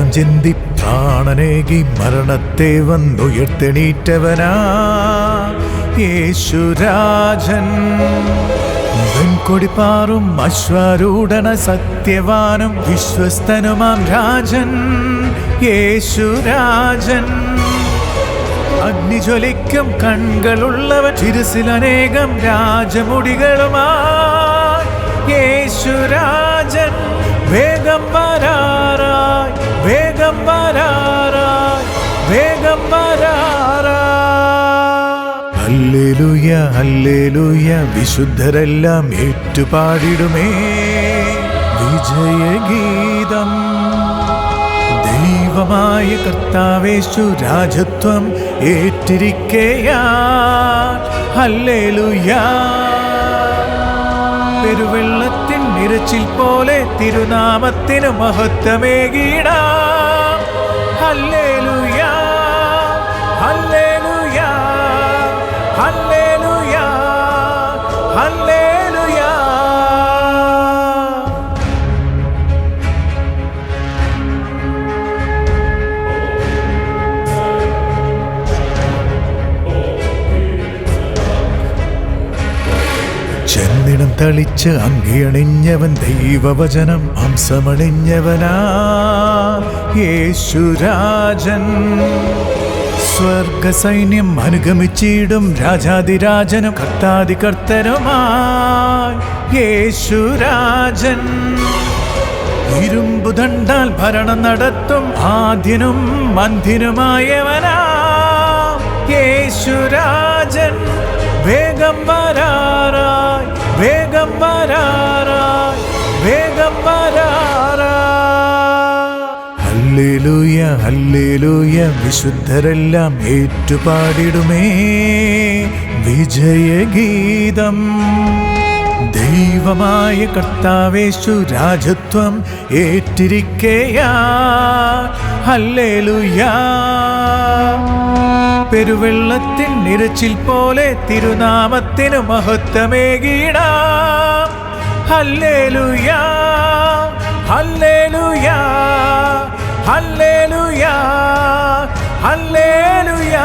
രക്തം ചിന്തി പ്രാണനേകി മരണത്തെ വന്നുയർത്തെണീറ്റവനാ യേശുരാജൻ. വെൺകൊടിപ്പാറും അശ്വാരൂഢന സത്യവാനും വിശ്വസ്തനുമാം രാജൻ യേശുരാജൻ. അഗ്നിജ്വലിക്കും കണ്ണുകളുള്ളവൻ ചിരസിലനേകം രാജമുടികളുമായി യേശുരാജൻ. വേഗം വരാറായി, വേഗം വരാറായി, വേഗം വരാറായി. Hallelujah hallelujah, വിശുദ്ധരെല്ലാം ഏറ്റുപാടിടുമേ വിജയഗീതം. ദൈവമായ കർത്താവേശു രാജത്വം ഏറ്റിരിക്കയാൽ ഹല്ലേലൂയ. പെരുവെള്ളത്തിൻ നിരച്ചിൽ പോലെ തിരുനാമത്തിന് മഹത്വമേകിടാം ഹല്ലേലൂയ ഹല്ലേലൂയ ഹല്ലേലൂയ ഹല്ലേലൂയ. ചെന്നിടം തളിച്ച് അങ്കിയണിഞ്ഞവൻ ദൈവവചനം മാംസമണിഞ്ഞവനാ യേശുരാജൻ. സ്വർഗസൈന്യം അനുഗമിച്ചിടും രാജാതിരാജനും കർത്താതികർത്തനുമായി യേശുരാജൻ. ഇരുമ്പുദണ്ഡാൽ ഭരണം നടത്തും ആദ്യനും മന്ദിനുമായവനാ യേശുരാജൻ. വേഗം വരാറായി, വേഗം വരാറായി, വേഗം വരാറായി. Hallelujah hallelujah, വിശുദ്ധരെല്ലാം ഏറ്റുപാടിടുമേ വിജയഗീതം. ദൈവമായ കർത്താവേശു രാജത്വം ഏറ്റിരിക്കയാൽ ഹല്ലേലൂയ. പെരുവെള്ളത്തിൻ നിരച്ചിൽ പോലെ തിരുനാമത്തിന് മഹത്വമേകിടാം ഹല്ലേലൂയ ഹല്ലേലൂയ ഹല്ലേലൂയ ഹല്ലേലൂയ.